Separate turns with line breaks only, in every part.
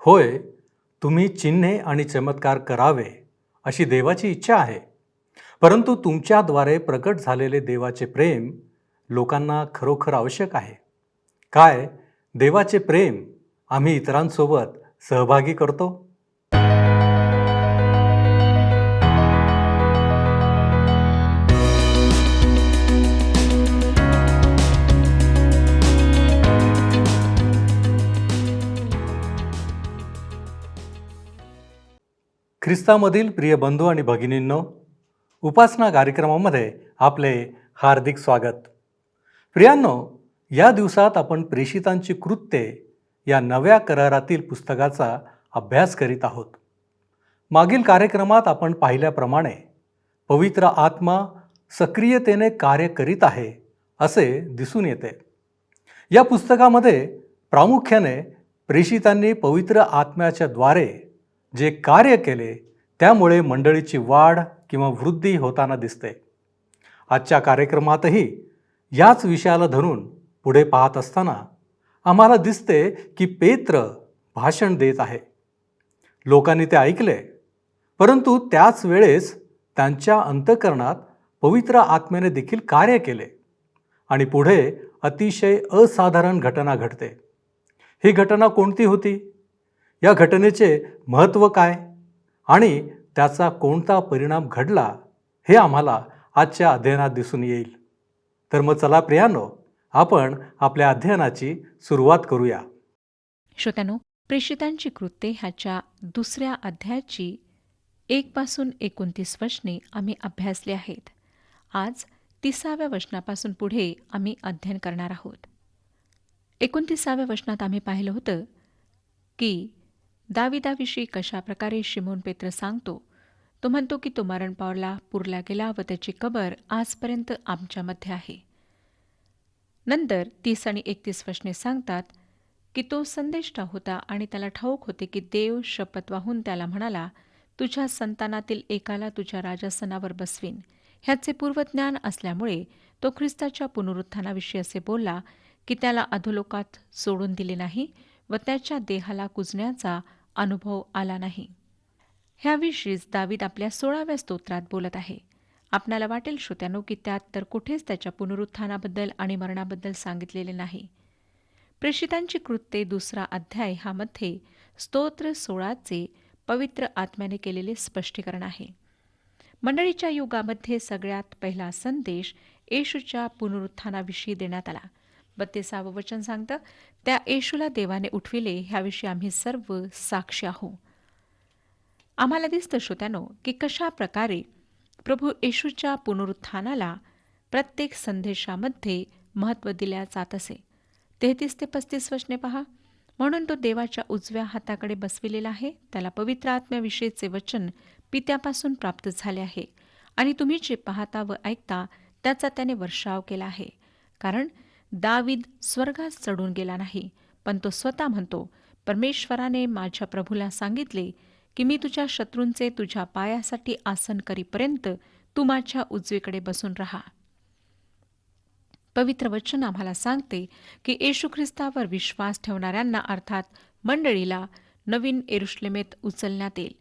होय, तुम्ही चिन्हे आणि चमत्कार करावे अशी देवाची इच्छा आहे. परंतु तुमच्याद्वारे प्रकट झालेले देवाचे प्रेम लोकांना खरोखर आवश्यक आहे. काय देवाचे प्रेम आम्ही इतरांसोबत सहभागी करतो? ख्रिस्तामधील प्रिय बंधू आणि भगिनींनो, उपासना कार्यक्रमामध्ये आपले हार्दिक स्वागत. प्रियांनो, या दिवसात आपण प्रेषितांची कृत्ये या नव्या करारातील पुस्तकाचा अभ्यास करीत आहोत. मागील कार्यक्रमात आपण पाहिल्याप्रमाणे पवित्र आत्मा सक्रियतेने कार्य करीत आहे असे दिसून येते. या पुस्तकामध्ये प्रामुख्याने प्रेषितांनी पवित्र आत्म्याच्या द्वारे जे कार्य केले त्यामुळे मंडळीची वाढ किंवा वृद्धी होताना दिसते. आजच्या कार्यक्रमातही याच विषयाला धरून पुढे पाहत असताना आम्हाला दिसते की पेत्र भाषण देत आहे. लोकांनी ते ऐकले, परंतु त्याच वेळेस त्यांच्या अंतःकरणात पवित्र आत्म्याने देखील कार्य केले आणि पुढे अतिशय असाधारण घटना घडते. ही घटना कोणती होती? या घटनेचे महत्त्व काय आणि त्याचा कोणता परिणाम घडला हे आम्हाला आजच्या अध्ययनात दिसून येईल. तर मग चला प्रियांनो, आपण आपल्या अध्ययनाची सुरुवात करूया.
श्रोत्यानो, प्रेषितांची कृत्ये ह्याच्या 2 अध्यायाची 1 पासून 29 वचने आम्ही अभ्यासले आहेत. आज 30व्या वचनापासून पुढे आम्ही अध्ययन करणार आहोत. 29व्या वचनात आम्ही पाहिलं होतं की दाविदाविषयी कशा प्रकारे शिमोन पेत्र सांगतो. तो म्हणतो की तो मरण पावला, पुरला गेला व त्याची कबर आजपर्यंत आमच्यामध्ये आहे. नंतर 30 आणि 31 वचने सांगतात की तो संदेष्टा होता आणि त्याला ठाऊक होते की देव शपथ वाहून त्याला म्हणाला, तुझ्या संतानातील एकाला तुझ्या राजासनावर बसवीन. ह्याचे पूर्वज्ञान असल्यामुळे तो ख्रिस्ताच्या पुनरुत्थानाविषयी असे बोलला की त्याला अधोलोकात सोडून दिले नाही व त्याच्या देहाला कुजण्याचा अनुभव आला नाही. ह्याविषयीच दावीद आपल्या 16व्या स्तोत्रात बोलत आहे. आपणाला वाटेल श्रोत्यानो की त्यात तर कुठेच त्याच्या पुनरुत्थानाबद्दल आणि मरणाबद्दल सांगितलेले नाही. प्रेषितांची कृत्ये 2 अध्याय हा मध्ये स्तोत्र 16चे पवित्र आत्म्याने केलेले स्पष्टीकरण आहे. मंडळीच्या युगामध्ये सगळ्यात पहिला संदेश येशूच्या पुनरुत्थानाविषयी देण्यात आला. 32वं वचन सांगतं, त्या येशूला देवाने उठविले, ह्याविषयी आम्ही सर्व साक्षी आहोत. आम्हाला दिसतं श्रोत्यानो की कशा प्रकारे प्रभू येशूच्या पुनरुत्थानाला प्रत्येक संदेशामध्ये महत्त्व दिल्या जात असे. 33 ते 35 वचने पहा. म्हणून तो देवाच्या उजव्या हाताकडे बसविलेला आहे. त्याला पवित्र आत्म्याविषयीचे वचन पित्यापासून प्राप्त झाले आहे आणि तुम्ही जे पाहता व ऐकता त्याचा त्याने वर्षाव केला आहे. कारण दावीद स्वर्गात चढून गेला नाही, पण तो स्वतः म्हणतो, परमेश्वराने माझ्या प्रभूला सांगितले की मी तुझ्या शत्रूंचे तुझ्या पायासाठी आसन करीपर्यंत तू माझ्या उजवीकडे बसून राहा. पवित्र वचन आम्हाला सांगते की येशू ख्रिस्तावर विश्वास ठेवणाऱ्यांना अर्थात मंडळीला नवीन यरुशलेमेत उचलण्यात येईल.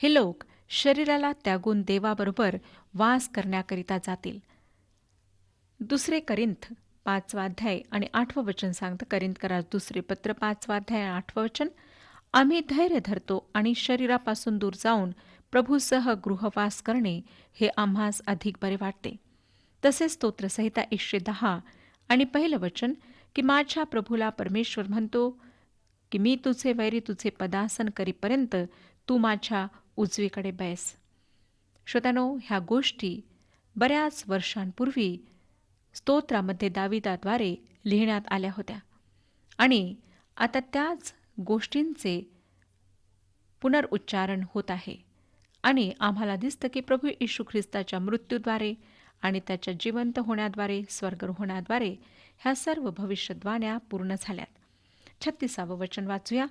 हे लोक शरीराला त्यागून देवाबरोबर वास करण्याकरिता जातील. 2 करिंथ 5 अध्याय आणि 8 वचन सांगतं. करिंथकरास 2 पत्र 5 अध्याय 8 वचन. आम्ही धैर्य धरतो आणि शरीरापासून दूर जाऊन प्रभूसह गृहवास करणे हे आम्हास अधिक बरे वाटते. तसेच स्तोत्रसंहिता 110 आणि 1 वचन की माझ्या प्रभूला परमेश्वर म्हणतो की मी तुझे वैरी तुझे पदासन करीपर्यंत तू माझ्या उजवीकडे बैस. श्रोत्यानो, ह्या गोष्टी बऱ्याच वर्षांपूर्वी स्तोत्रामध्ये दाविदाद्वारे लिहिण्यात आल्या होत्या आणि आता त्याच गोष्टींचे पुनरुच्चारण होत आहे. आणि आम्हाला दिसतं की प्रभू येशू ख्रिस्ताच्या मृत्यूद्वारे आणि त्याच्या जिवंत होण्याद्वारे, स्वर्गरोहणाद्वारे ह्या सर्व भविष्यद्वाण्या पूर्ण झाल्यात. 36वं वचन वाचूया.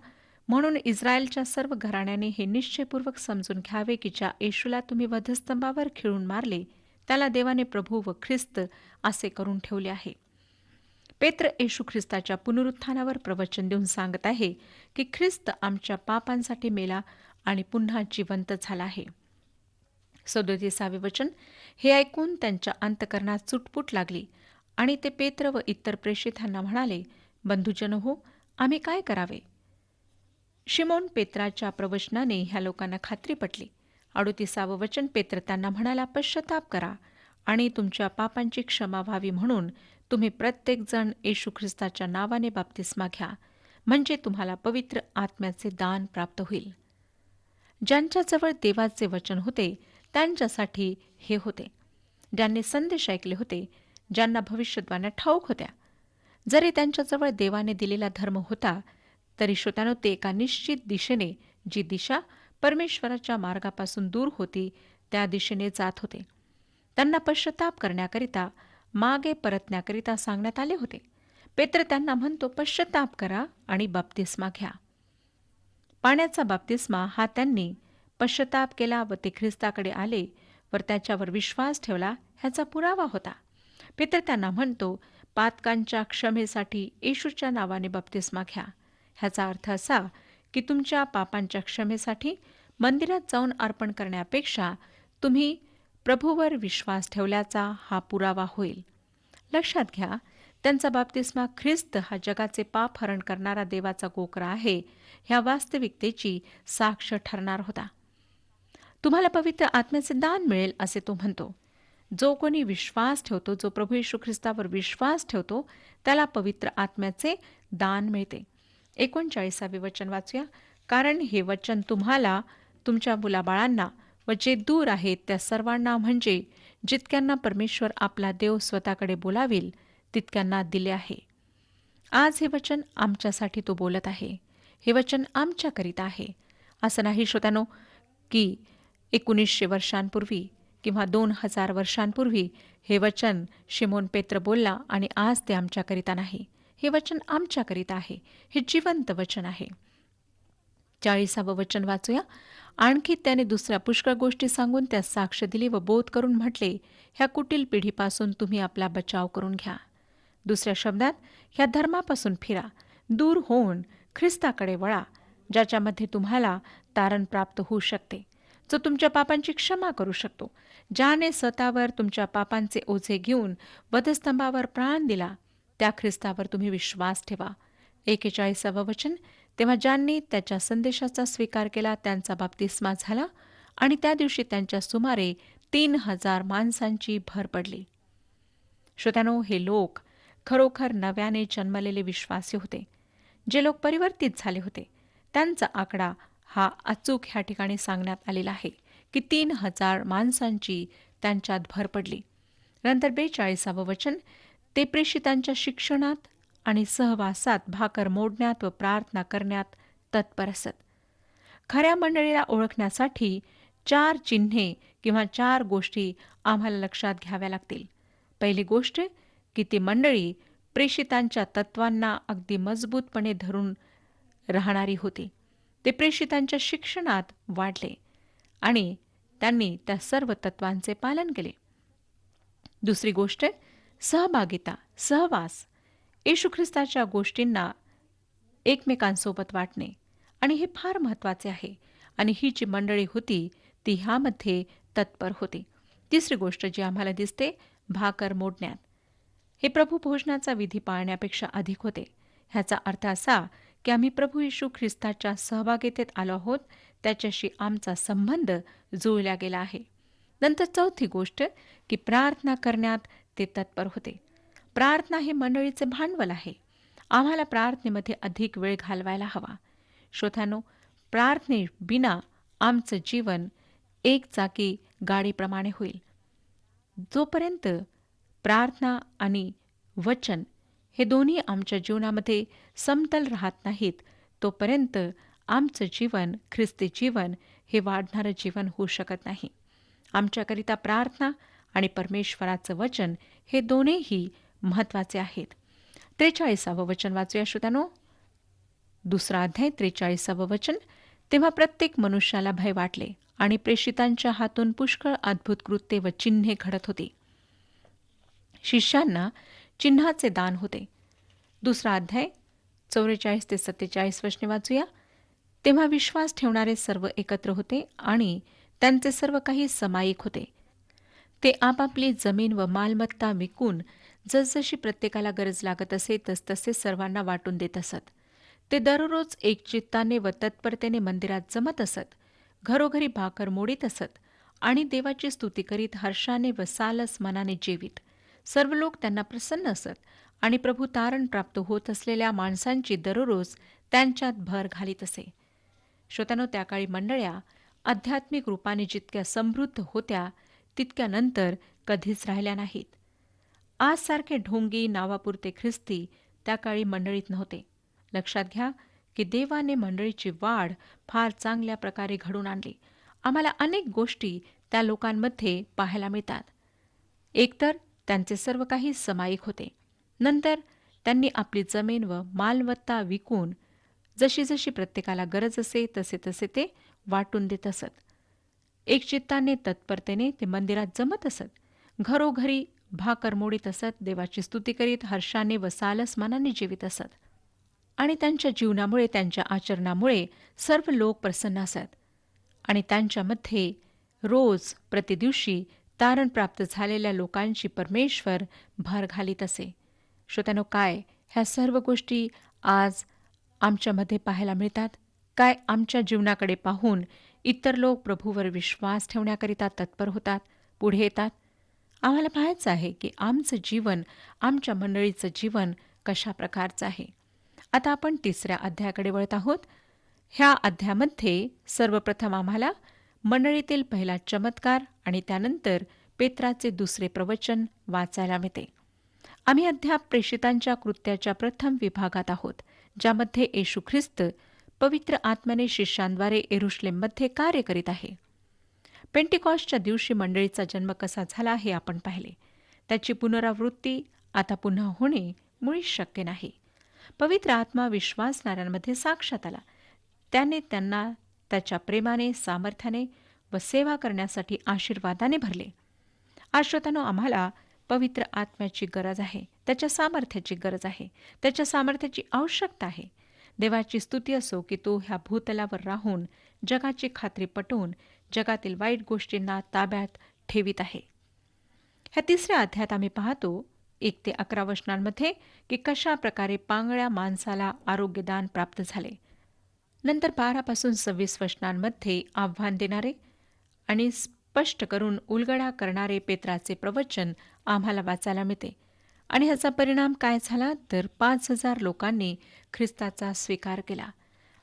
म्हणून इस्रायलच्या सर्व घराण्याने हे निश्चयपूर्वक समजून घ्यावे की ज्या येशूला तुम्ही वधस्तंभावर खिळून मारले त्याला देवाने प्रभू व ख्रिस्त असे करून ठेवले आहे. पेत्र येशू ख्रिस्ताच्या पुनरुत्थानावर प्रवचन देऊन सांगत आहे की ख्रिस्त आमच्या पापांसाठी मेला आणि पुन्हा जिवंत झाला आहे. 37 वचन. हे ऐकून त्यांच्या अंतकरणात चुटपुट लागली आणि ते पेत्र व इतर प्रेषितांना म्हणाले, बंधुजन हो, आम्ही काय करावे? शिमोन पेत्राच्या प्रवचनाने ह्या लोकांना खात्री पटली. 38 वचन. पेत्र त्यांना म्हणाला, पश्चाताप करा आणि तुमच्या पापांची क्षमा व्हावी म्हणून तुम्ही प्रत्येकजण येशू ख्रिस्ताच्या नावाने बाप्तिस्मा घ्या, म्हणजे तुम्हाला पवित्र आत्म्याचे दान प्राप्त होईल. ज्यांच्याजवळ देवाचे वचन होते त्यांच्यासाठी हे होते. ज्यांनी संदेश ऐकले होते, ज्यांना भविष्यद्वाण्या ठाऊक होत्या. जरी त्यांच्याजवळ देवाने दिलेला धर्म होता, तरी श्रोत्यानो ते एका निश्चित दिशेने, जी दिशा परमेश्वराच्या मार्गापासून दूर होती, त्या दिशेने जात होते. त्यांना पश्चाताप करण्याकरिता, मागे परतण्याकरिता सांगण्यात आले होते. पेत्र त्यांना म्हणतो, पश्चाताप करा आणि बाप्तिस्मा घ्या. पाण्याचा बाप्तिस्मा हा त्यांनी पश्चाताप केला व ते ख्रिस्ताकडे आले व त्याच्यावर विश्वास ठेवला ह्याचा पुरावा होता. पेत्र त्यांना म्हणतो, पातकांच्या क्षमेसाठी येशूच्या नावाने बाप्तिस्मा घ्या. ह्याचा अर्थ असा की तुमच्या पापांच्या क्षमेसाठी मंदिरात जाऊन अर्पण करण्यापेक्षा तुम्ही प्रभूवर विश्वास ठेवल्याचा हा पुरावा होईल. लक्षात घ्या, त्यांचा बाप्तिस्मा ख्रिस्त हा जगाचे पाप हरण करणारा देवाचा कोकरा आहे ह्या वास्तविकतेची साक्ष ठरणार होता. तुम्हाला पवित्र आत्म्याचे दान मिळेल असे तो म्हणतो. जो कोणी विश्वास ठेवतो, जो प्रभू येशू ख्रिस्तावर विश्वास ठेवतो, त्याला पवित्र आत्म्याचे दान मिळते. 39 वचन वाचूया. कारण हे वचन तुम्हाला, तुमच्या मुलाबाळांना व जे दूर आहेत त्या सर्वांना, म्हणजे जितक्यांना परमेश्वर आपला देव स्वतःकडे बोलावेल तितक्यांना दिले आहे. आज हे वचन आमच्यासाठी तो बोलत आहे. हे वचन आमच्याकरिता आहे. असं नाही श्रोत्यानो की 1900 वर्षांपूर्वी किंवा 2000 वर्षांपूर्वी हे वचन शिमोन पेत्र बोलला आणि आज ते आमच्याकरिता नाही. हे वचन आमच्याकरिता आहे. हे जिवंत वचन आहे. 40 वचन वाचूया. आणखी त्याने दुसऱ्या पुष्कळ गोष्टी सांगून त्यास साक्ष दिली व बोध करून म्हटले, ह्या कुटील पिढीपासून तुम्ही आपला बचाव करून घ्या. दुसऱ्या शब्दात, ह्या धर्मापासून फिरा, दूर होऊन ख्रिस्ताकडे वळा, ज्याच्यामध्ये तुम्हाला तारण प्राप्त होऊ शकते, जो तुमच्या पापांची क्षमा करू शकतो, ज्याने स्वतःवर तुमच्या पापांचे ओझे घेऊन वधस्तंभावर प्राण दिला, त्या ख्रिस्तावर तुम्ही विश्वास ठेवा. 41 वचन. तेव्हा ज्यांनी त्याच्या संदेशाचा स्वीकार केला त्यांचा बाप्तिस्मा झाला आणि त्या दिवशी त्यांच्या सुमारे 3000 माणसांची भर पडली. श्रोत्यानो, हे लोक खरोखर नव्याने जन्मलेले विश्वासी होते. जे लोक परिवर्तित झाले होते त्यांचा आकडा हा अचूक ह्या ठिकाणी सांगण्यात आलेला आहे की 3000 माणसांची त्यांच्यात भर पडली. नंतर 42 वचन. ते प्रेषितांच्या शिक्षणात आणि सहवासात, भाकर मोडण्यात व प्रार्थना करण्यात तत्पर असत. खऱ्या मंडळीला ओळखण्यासाठी 4 चिन्हे किंवा 4 गोष्टी आम्हाला लक्षात घ्याव्या लागतील. पहिली गोष्ट की ती मंडळी प्रेषितांच्या तत्वांना अगदी मजबूतपणे धरून राहणारी होती. ते प्रेषितांच्या शिक्षणात वाढले आणि त्यांनी त्या सर्व तत्वांचे पालन केले. दुसरी गोष्ट सहभागिता, सहवास, येशू ख्रिस्ताच्या गोष्टींना एकमेकांसोबत वाटणे, आणि हे फार महत्त्वाचे आहे. आणि ही जी मंडळी होती ती ह्यामध्ये तत्पर होती. तिसरी गोष्ट जी आम्हाला दिसते, भाकर मोडण्यात. हे प्रभू भोजनाचा विधी पाळण्यापेक्षा अधिक होते. ह्याचा अर्थ असा की आम्ही प्रभू येशू ख्रिस्ताच्या सहभागितेत आलो आहोत, त्याच्याशी आमचा संबंध जुळला गेला आहे. नंतर चौथी गोष्ट की प्रार्थना करण्यात ते तत्पर होते. प्रार्थना हे मंडळीचे भांडवल आहे. आम्हाला प्रार्थनेमध्ये अधिक वेळ घालवायला हवा. श्रोत्यानो, प्रार्थनेविना आमचं जीवन एक चाकी गाडीप्रमाणे होईल. जोपर्यंत प्रार्थना आणि वचन हे दोन्ही आमच्या जीवनामध्ये समतल राहत नाहीत, तोपर्यंत आमचं जीवन, ख्रिस्ती जीवन हे वाढणारं जीवन होऊ शकत नाही. आमच्याकरिता प्रार्थना आणि परमेश्वराचं वचन हे दोन्हीही महत्त्वाचे आहेत. 43 वचन वाचूया श्रोत्यानो. 2 अध्याय 43 वचन. तेव्हा प्रत्येक मनुष्याला भय वाटले आणि प्रेषितांच्या हातून पुष्कळ अद्भुत कृत्ये व चिन्हे घडत होती. शिष्यांना चिन्हाचे दान होते. 2 अध्याय 44 ते 47 वचने वाचूया. तेव्हा विश्वास ठेवणारे सर्व एकत्र होते आणि त्यांचे सर्व काही समायिक होते. ते आपापली जमीन व मालमत्ता विकून जसजशी प्रत्येकाला गरज लागत असे तसतसे सर्वांना वाटून देत असत. ते दररोज एकचित्ताने व तत्परतेने मंदिरात जमत असत, घरोघरी भाकर मोडीत असत आणि देवाची स्तुती करीत हर्षाने व सालस मनाने जेवीत. सर्व लोक त्यांना प्रसन्न असत आणि प्रभू तारण प्राप्त होत असलेल्या माणसांची दररोज त्यांच्यात भर घालीत असे. श्रोत्यानो, त्या काळी मंडळ्या आध्यात्मिक रूपाने जितक्या समृद्ध होत्या तितक्या नंतर कधीच राहिल्या नाहीत. आजसारखे ढोंगी नावापुरते ख्रिस्ती त्या काळी मंडळीत नव्हते. लक्षात घ्या की देवाने मंडळीची वाढ फार चांगल्या प्रकारे घडून आणली. आम्हाला अनेक गोष्टी त्या लोकांमध्ये पाहायला मिळतात. एकतर त्यांचे सर्व काही समायिक होते. नंतर त्यांनी आपली जमीन व मालमत्ता विकून जशी जशी प्रत्येकाला गरज असे तसे तसे ते वाटून देत असत. एकचित्ताने तत्परतेने ते मंदिरात जमत असत, घरोघरी भाकर मोडीत असत, देवाची स्तुती करीत हर्षाने व सालस मनाने जेवीत असत. आणि त्यांच्या जीवनामुळे त्यांच्या आचरणामुळे सर्व लोक प्रसन्न असत आणि त्यांच्यामध्ये रोज प्रतिदिवशी तारण प्राप्त झालेल्या लोकांची परमेश्वर भर घालीत असे. श्रोत्यानो, काय ह्या सर्व गोष्टी आज आमच्यामध्ये पाहायला मिळतात? काय आमच्या जीवनाकडे पाहून इतर लोक प्रभूवर विश्वास ठेवण्याकरिता तत्पर होतात, पुढे येतात? आम्हाला पाहायचं आहे की आमचं जीवन, आमच्या मंडळीचं जीवन कशा प्रकारचं आहे. आता आपण 3 अध्यायाकडे वळत आहोत. ह्या अध्यायामध्ये सर्वप्रथम आम्हाला मंडळीतील पहिला चमत्कार आणि त्यानंतर पेत्राचे 2 प्रवचन वाचायला मिळते. आम्ही अद्याप प्रेषितांच्या कृत्याच्या प्रथम विभागात आहोत, ज्यामध्ये येशू ख्रिस्त पवित्र आत्म्याने शिष्यांद्वारे येरुशलेममध्ये कार्य करीत आहे. पेंटिकॉस्टच्या दिवशी मंडळीचा जन्म कसा झाला हे आपण पाहिले. त्याची पुनरावृत्ती आता पुन्हा होणे मुळीच शक्य नाही. पवित्र आत्मा विश्वासणाऱ्यांमध्ये साक्षात आला. त्याने त्यांना त्याच्या प्रेमाने, सामर्थ्याने व सेवा करण्यासाठी आशीर्वादाने भरले. आज श्रोत्यानो, आम्हाला पवित्र आत्म्याची गरज आहे, त्याच्या सामर्थ्याची गरज आहे, त्याच्या सामर्थ्याची आवश्यकता आहे. देवाची स्तुती असो की तो ह्या भूतलावर राहून जगाची खात्री पटवून जगातील वाईट गोष्टींना ताब्यात ठेवीत आहे. ह्या 3 अध्यायात आम्ही पाहतो 1 ते 11 वचनांमध्ये की कशा प्रकारे पांगळ्या माणसाला आरोग्यदान प्राप्त झाले. नंतर 12 पासून 26 वचनांमध्ये आव्हान देणारे आणि स्पष्ट करून उलगडा करणारे पेत्राचे प्रवचन आम्हाला वाचायला मिळते. आणि ह्याचा परिणाम काय झाला तर 5,000 लोकांनी ख्रिस्ताचा स्वीकार केला.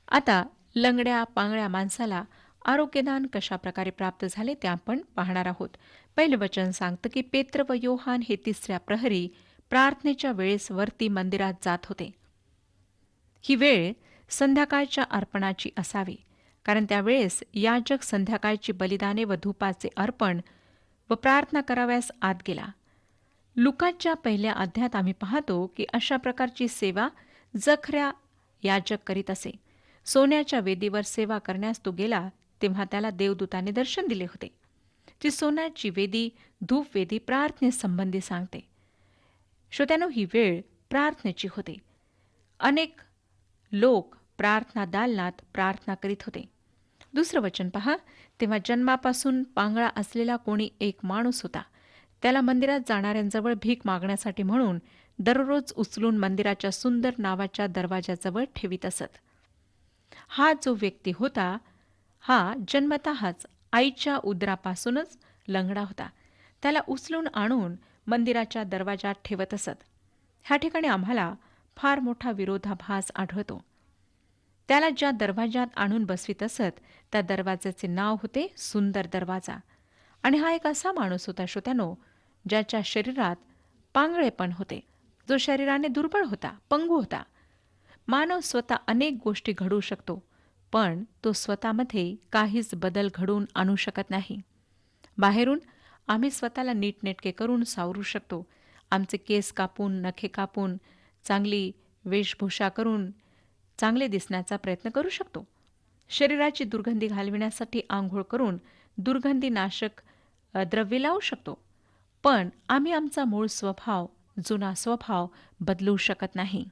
आता लंगड्या पांगळ्या माणसाला आरोग्यदान कशा प्रकारे प्राप्त झाले ते आपण पाहणार आहोत. पहिलं वचन सांगतं की पेत्र व योहान हे 3ऱ्या प्रहरी प्रार्थनेच्या वेळेस वरती मंदिरात जात होते. ही वेळ संध्याकाळच्या अर्पणाची असावी, कारण त्यावेळेस याजक संध्याकाळची बलिदाने व धूपाचे अर्पण व प्रार्थना कराव्यास आत गेला. लुकाच्या पहिल्या अध्यायात आम्ही पाहतो की अशा प्रकारची सेवा जखऱ्या याजक करीत असे. सोन्याच्या वेदीवर सेवा करण्यास तो गेला तेव्हा त्याला देवदूताने दर्शन दिले होते. ती सोन्याची वेदी, धूपवेदी प्रार्थनेसंबंधी सांगते. श्रोत्यानो, ही वेळ प्रार्थनेची होते. अनेक लोक प्रार्थना दालनात प्रार्थना करीत होते. 2 वचन पहा. तेव्हा जन्मापासून पांगळा असलेला कोणी एक माणूस होता. त्याला मंदिरात जाणाऱ्यांजवळ भीक मागण्यासाठी म्हणून दररोज उचलून मंदिराच्या सुंदर नावाच्या दरवाजाजवळ ठेवीत असत. हा जो व्यक्ती होता हा जन्मतःच आईच्या उदरापासूनच लंगडा होता. त्याला उचलून आणून मंदिराच्या दरवाजात ठेवत असत. ह्या ठिकाणी आम्हाला फार मोठा विरोधाभास आढळतो. त्याला ज्या दरवाजात आणून बसवीत असत त्या दरवाजाचे नाव होते सुंदर दरवाजा. आणि हा एक असा माणूस होता श्रोत्यानो, ज्याच्या शरीरात पांगळेपण होते, जो शरीराने दुर्बळ होता, पंगू होता. मानव स्वतः अनेक गोष्टी घडवू शकतो, पण तो स्वतःमध्ये काहीच बदल घडवून आणू शकत नाही. बाहेरून आम्ही स्वतःला नीटनेटके करून सावरू शकतो. आमचे केस कापून, नखे कापून, चांगली वेशभूषा करून चांगले दिसण्याचा प्रयत्न करू शकतो. शरीराची दुर्गंधी घालविण्यासाठी आंघोळ करून दुर्गंधीनाशक द्रव्ये लावू शकतो. पण आम्ही आमचा मूळ स्वभाव, जुना स्वभाव बदलू शकत नाही.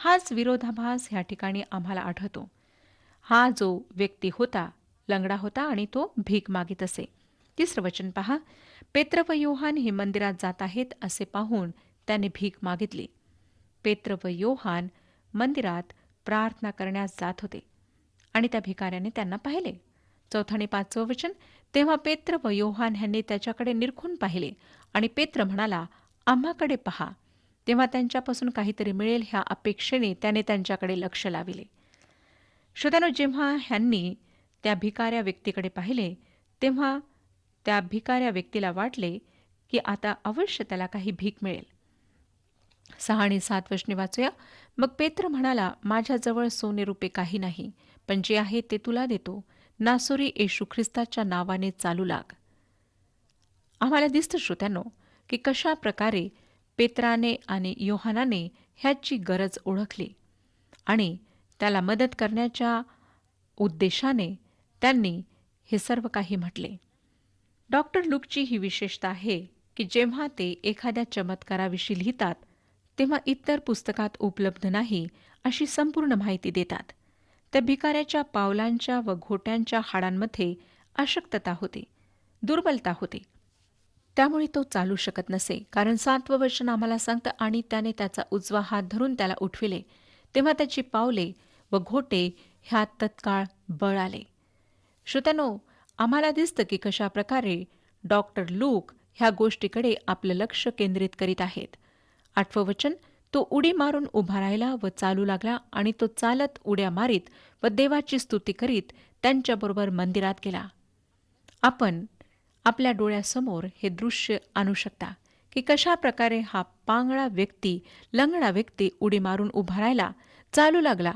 हाच विरोधाभास ह्या ठिकाणी आम्हाला आढळतो. हा जो व्यक्ती होता, लंगडा होता आणि तो भीक मागित असे. 3रं वचन पहा, पेत्र व योहान हे मंदिरात जात आहेत असे पाहून त्याने भीक मागितली. पेत्र व योहान मंदिरात प्रार्थना करण्यास जात होते आणि त्या भिकाऱ्याने त्यांना पाहिले. 4 आणि 5 वचन, तेव्हा पेत्र व योहान ह्यांनी त्याच्याकडे निरखून पाहिले आणि पेत्र म्हणाला, आम्हाकडे पहा. तेव्हा त्यांच्यापासून काहीतरी मिळेल ह्या अपेक्षेने त्याने त्यांच्याकडे लक्ष लाविले. श्रोत्यानो, जेव्हा ह्यांनी त्या भिकाऱ्या व्यक्तीकडे पाहिले तेव्हा त्या भिकाऱ्या व्यक्तीला वाटले की आता अवश्य त्याला काही भीक मिळेल. 6 आणि 7 वचने वाचूया. मग पेत्र म्हणाला, माझ्याजवळ सोने रुपे काही नाही, पण जे आहे ते तुला देतो. नासोरी येशू ख्रिस्ताच्या नावाने चालू लाग. आम्हाला दिसतं श्रोत्यांनो की कशा प्रकारे पेत्राने आणि योहानाने ह्याची गरज ओळखली आणि त्याला मदत करण्याच्या उद्देशाने त्यांनी हे सर्व काही म्हटले. डॉक्टर लूकची ही विशेषता आहे की जेव्हा ते एखाद्या चमत्काराविषयी लिहितात तेव्हा इतर पुस्तकात उपलब्ध नाही अशी संपूर्ण माहिती देतात. त्या भिकाऱ्याच्या पावलांच्या व घोट्यांच्या हाडांमध्ये अशक्तता होती, दुर्बलता होती. त्यामुळे तो चालू शकत नसे. कारण 7वं वचन आम्हाला सांगतं, आणि त्याने त्याचा उजवा हात धरून त्याला उठविले. तेव्हा त्याची पावले व घोटे ह्यात तत्काळ बळ आले. श्रोत्यानो, आम्हाला दिसतं की कशा प्रकारे डॉक्टर लूक ह्या गोष्टीकडे आपलं लक्ष केंद्रित करीत आहेत. 8वं वचन, तो उडी मारून उभा राहिला व चालू लागला आणि तो चालत उड्या मारीत व देवाची स्तुती करीत त्यांच्याबरोबर मंदिरात गेला. आपण आपल्या डोळ्यासमोर हे दृश्य आणू शकता की कशा प्रकारे हा पांगळा व्यक्ती, लंगडा व्यक्ती उडी मारून उभा राहिला, चालू लागला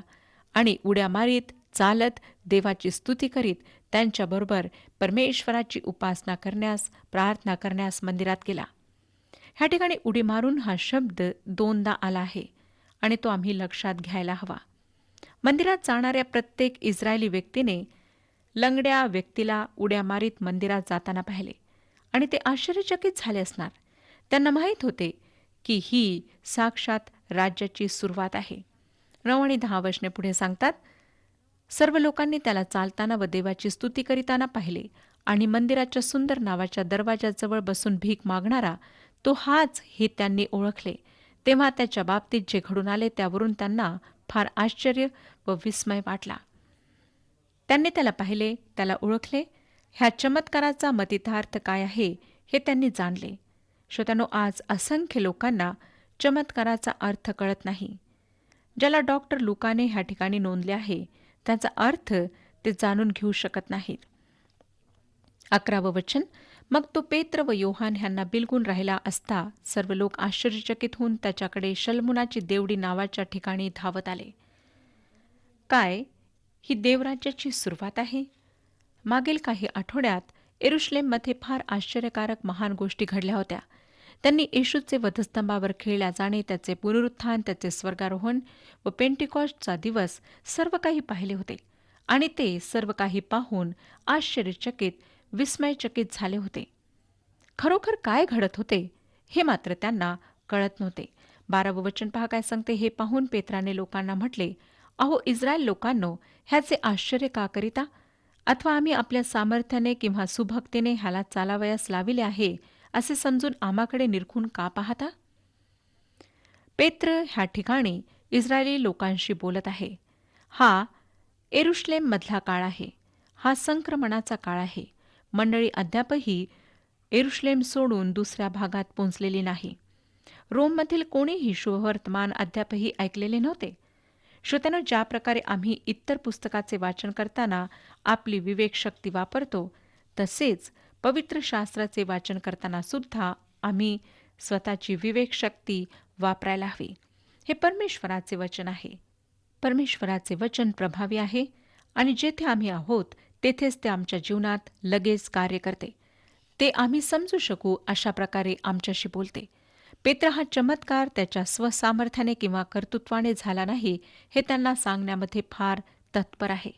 आणि उड्या मारीत, चालत, देवाची स्तुती करीत त्यांच्याबरोबर परमेश्वराची उपासना करण्यास, प्रार्थना करण्यास मंदिरात गेला. ह्या ठिकाणी उडी मारून हा शब्द 2दा आला आहे आणि तो आम्ही लक्षात घ्यायला हवा. मंदिरात जाणाऱ्या प्रत्येक इस्रायली व्यक्तीने लंगड्या व्यक्तीला उड्या मारीत मंदिरात जाताना पाहिले आणि ते आश्चर्यचकित झाले असणार. त्यांना माहीत होते की ही साक्षात राज्याची सुरुवात आहे. 9 आणि 10 वचने पुढे सांगतात, सर्व लोकांनी त्याला चालताना व देवाची स्तुती करीताना पाहिले आणि मंदिराच्या सुंदर नावाच्या दरवाजाजवळ बसून भीक मागणारा तो हाच हे त्यांनी ओळखले. तेव्हा त्याच्या बाबतीत जे घडून आले त्यावरून त्यांना फार आश्चर्य व विस्मय वाटला. त्यांनी त्याला पाहिले, त्याला ओळखले. ह्या चमत्काराचा मतितार्थ काय आहे हे त्यांनी जाणले. श्रोत्यानो, आज असंख्य लोकांना चमत्काराचा अर्थ कळत नाही. ज्याला डॉक्टर लुकाने ह्या ठिकाणी नोंदले आहे त्याचा अर्थ ते जाणून घेऊ शकत नाहीत. 11वं वचन, मग तो पेत्र व योहान ह्यांना बिलगून राहिला असता सर्व लोक आश्चर्यचकित होऊन त्याच्याकडे शल्मुनाची देवडी नावाच्या ठिकाणी धावत आले. काय ही देवराज्याची सुरुवात आहे? मागील काही आठवड्यात येरुशलेममध्ये फार आश्चर्यकारक महान गोष्टी घडल्या होत्या. त्यांनी येशूचे वधस्तंभावर खिळल्या जाणे, त्याचे पुनरुत्थान, त्याचे स्वर्गारोहण व पेंटिकॉस्टचा दिवस सर्व काही पाहिले होते आणि ते सर्व काही पाहून आश्चर्यचकित, विस्मयचकित झाले होते. खरोखर काय घडत होते हे मात्र त्यांना कळत नव्हते. 12वं वचन पहा काय सांगते. हे पाहून पेत्राने लोकांना म्हटले, अहो इस्रायल लोकांनो, ह्याचे आश्चर्य का करिता? अथवा आम्ही आपल्या सामर्थ्याने किंवा सुभक्तीने ह्याला चालावयास लाविले आहे असे समजून आम्हाकडे निरखून का पाहता? पेत्र ह्या ठिकाणी इस्रायली लोकांशी बोलत आहे. हा येरुशलेममधला काळ आहे. हा संक्रमणाचा काळ आहे. मंडळी अद्यापही येरुशलेम सोडून दुसऱ्या भागात पोहोचलेली नाही. रोममधील कोणीही शुभवर्तमान अद्यापही ऐकलेले नव्हते. श्रोत्यानो, ज्या प्रकारे आम्ही इतर पुस्तकाचे वाचन करताना आपली विवेकशक्ती वापरतो तसेच पवित्र शास्त्राचे वाचन करताना सुद्धा आम्ही स्वतःची विवेकशक्ती वापरायला हवी. हे परमेश्वराचे वचन आहे. परमेश्वराचे वचन प्रभावी आहे आणि जेथे आम्ही आहोत तेथेच ते आमच्या जीवनात लगेच कार्य करते. ते आम्ही समजू शकू अशा प्रकारे आमच्याशी बोलते. पेत्र हा चमत्कार त्याच्या स्वसामर्थ्याने किंवा कर्तृत्वाने झाला नाही हे त्यांना सांगण्यामध्ये फार तत्पर आहे.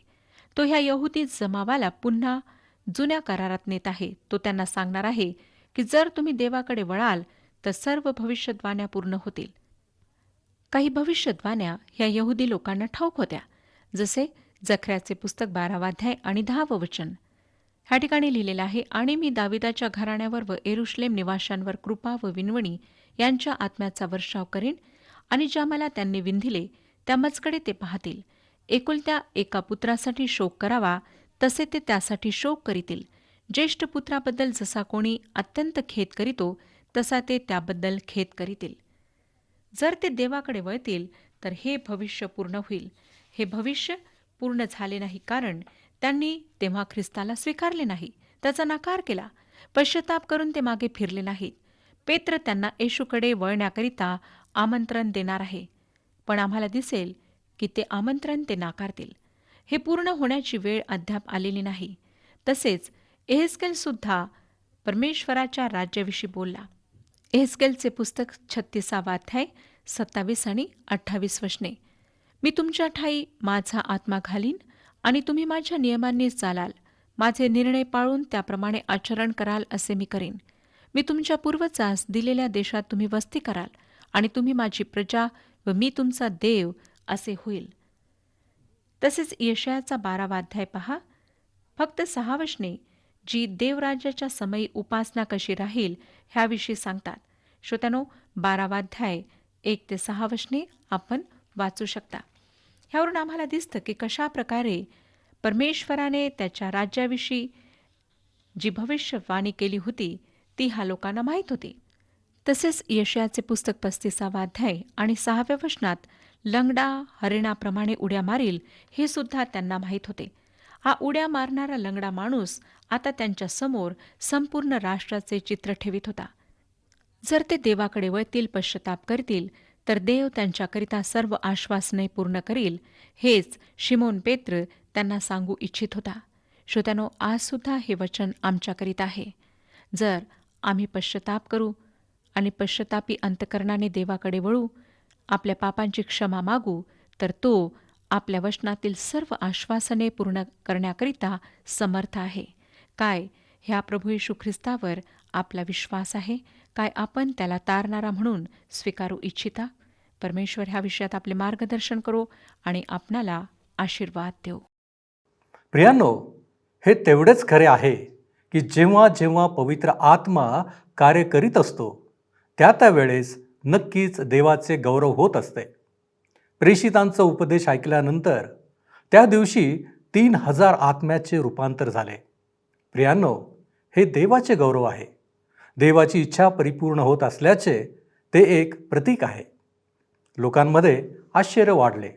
तो ह्या यहुदी जमावाला पुन्हा जुन्या करारात नेत आहे. तो त्यांना सांगणार आहे की जर तुम्ही देवाकडे वळाल तर सर्व भविष्यद्वाण्या पूर्ण होतील. काही भविष्यद्वाण्या ह्या यहुदी लोकांना ठाऊक होत्या, जसे जखऱ्याचे पुस्तक 12 अध्याय आणि 10 वचन. ह्या ठिकाणी लिहिलेलं आहे, आणि मी दाविदाच्या घराण्यावर व येरुशलेम निवाशांवर कृपा व विनवणी यांच्या आत्म्याचा वर्षाव करीन, आणि ज्या मला त्यांनी विंधिले त्या मजकडे ते पाहतील. एकुलत्या एका पुत्रासाठी शोक करावा तसे ते त्यासाठी शोक करीतील. ज्येष्ठ पुत्राबद्दल जसा कोणी अत्यंत खेद करीतो तसा ते त्याबद्दल खेद करीतील. जर ते देवाकडे वळतील तर हे भविष्य पूर्ण होईल. हे भविष्य पूर्ण झाले नाही, कारण त्यांनी तेव्हा ख्रिस्ताला स्वीकारले नाही, त्याचा नकार केला. पश्चाताप करून ते मागे फिरले नाहीत. पेत्र त्यांना येशूकडे वळण्याकरिता आमंत्रण देणार आहे, पण आम्हाला दिसेल की ते आमंत्रण ते नाकारतील. हे पूर्ण होण्याची वेळ अद्याप आलेली नाही. तसेच एहेस्केल सुद्धा परमेश्वराच्या राज्याविषयी बोलला. एहेस्केलचे पुस्तक 36 अध्याय 27 आणि 28 वचने. मी तुमच्या ठायी माझा आत्मा घालीन, आणि तुम्ही माझ्या नियमांनी चालाल. माझे निर्णय पाळून त्याप्रमाणे आचरण कराल असे मी करीन. मी तुमच्या पूर्वजास दिलेल्या देशात तुम्ही वस्ती कराल, आणि तुम्ही माझी प्रजा व मी तुमचा देव असे होईल. तसेच यशायाचा 12 अध्याय पहा. फक्त 6 वचने जी देवराज्याच्या समयी उपासना कशी राहील ह्याविषयी सांगतात. श्रोत्यानो, 12 अध्याय 1 ते 6 वचने आपण वाचू शकता. ह्यावरून आम्हाला दिसतं की कशा प्रकारे परमेश्वराने त्याच्या राज्याविषयी जी भविष्यवाणी केली होती ती ह्या लोकांना माहीत होती. तसेच यशायाचे पुस्तक 35 अध्याय आणि 6 वचनात लंगडा हरिणाप्रमाणे उड्या मारील हे सुद्धा त्यांना माहीत होते. हा उड्या मारणारा लंगडा माणूस आता त्यांच्या समोर संपूर्ण राष्ट्राचे चित्र ठेवित होता. जर ते देवाकडे वळतील, पश्चाताप करतील, तर देव त्यांच्याकरिता सर्व आश्वासने पूर्ण करील. हेच शिमोन पेत्र त्यांना सांगू इच्छित होता. श्रोत्यानो, आज सुद्धा हे वचन आमच्याकरिता आहे. जर आम्ही पश्चाताप करू आणि पश्चातापी अंतकरणाने देवाकडे वळू, आपल्या पापांची क्षमा मागू, तर तो आपल्या वचनातील सर्व आश्वासने पूर्ण करण्याकरिता समर्थ आहे. काय ह्या प्रभू येशू ख्रिस्तावर आपला विश्वास आहे? काय आपण त्याला तारणारा म्हणून स्वीकारू इच्छिता? परमेश्वर ह्या विषयात आपले मार्गदर्शन करो आणि आपणाला आशीर्वाद देऊ.
प्रियांनो, हे तेवढेच खरे आहे की जेव्हा जेव्हा पवित्र आत्मा कार्य करीत असतो त्या वेळेस नक्कीच देवाचे गौरव होत असते. प्रेषितांचा उपदेश ऐकल्यानंतर त्या दिवशी 3000 आत्म्याचे रूपांतर झाले. प्रियांनो, हे देवाचे गौरव आहे. देवाची इच्छा परिपूर्ण होत असल्याचे ते एक प्रतीक आहे. लोकांमध्ये आश्चर्य वाढले.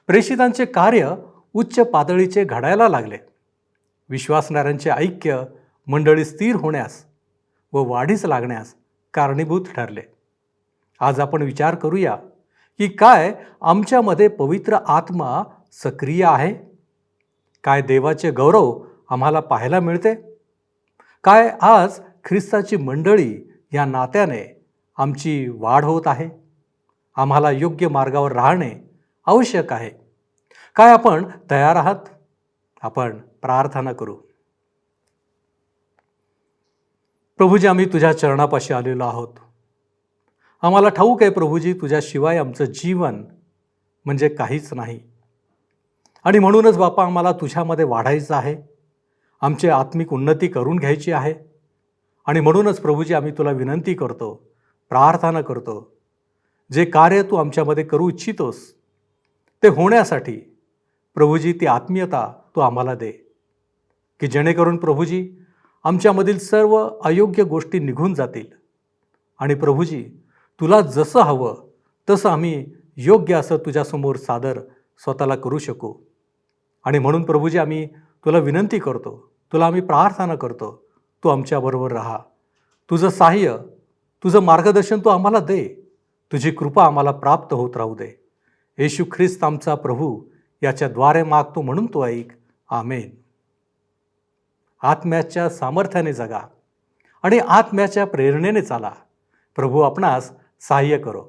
प्रेषितांचे कार्य उच्च पातळीचे घडायला लागले. विश्वासणाऱ्यांचे ऐक्य मंडळी स्थिर होण्यास व वाढीस लागण्यास कारणीभूत ठरले. आज आपण विचार करूया की काय आमच्यामध्ये पवित्र आत्मा सक्रिय आहे? काय देवाचे गौरव आम्हाला पाहायला मिळते? काय आज ख्रिस्ताची मंडळी या नात्याने आमची वाढ होत आहे? आम्हाला योग्य मार्गावर राहणे आवश्यक आहे. काय आपण तयार आहात? आपण प्रार्थना करू. प्रभूजी, आम्ही तुझ्या चरणापाशी आलेलो आहोत. आम्हाला ठाऊक आहे प्रभूजी, तुझ्याशिवाय आमचं जीवन म्हणजे काहीच नाही. आणि म्हणूनच बापा, आम्हाला तुझ्यामध्ये वाढायचं आहे. आमची आत्मिक उन्नती करून घ्यायची आहे. आणि म्हणूनच प्रभूजी, आम्ही तुला विनंती करतो, प्रार्थना करतो, जे कार्य तू आमच्यामध्ये करू इच्छितोस ते होण्यासाठी प्रभूजी ती आत्मीयता तू आम्हाला दे, की जेणेकरून प्रभूजी आमच्यामधील सर्व अयोग्य गोष्टी निघून जातील. आणि प्रभूजी, तुला जसं हवं तसं आम्ही योग्य असं तुझ्यासमोर सादर स्वतःला करू शकू. आणि म्हणून प्रभूजी, आम्ही तुला विनंती करतो, तुला आम्ही प्रार्थना करतो, तू आमच्याबरोबर राहा. तुझं सहाय्य, तुझं मार्गदर्शन तू आम्हाला दे. तुझी कृपा आम्हाला प्राप्त होत राहू दे. येशू ख्रिस्त आमचा प्रभू याच्याद्वारे मागतो म्हणून तो ऐक. आमेन. आत्म्याच्या सामर्थ्याने जगा आणि आत्म्याच्या प्रेरणेने चाला. प्रभू आपणास सहाय्य करो.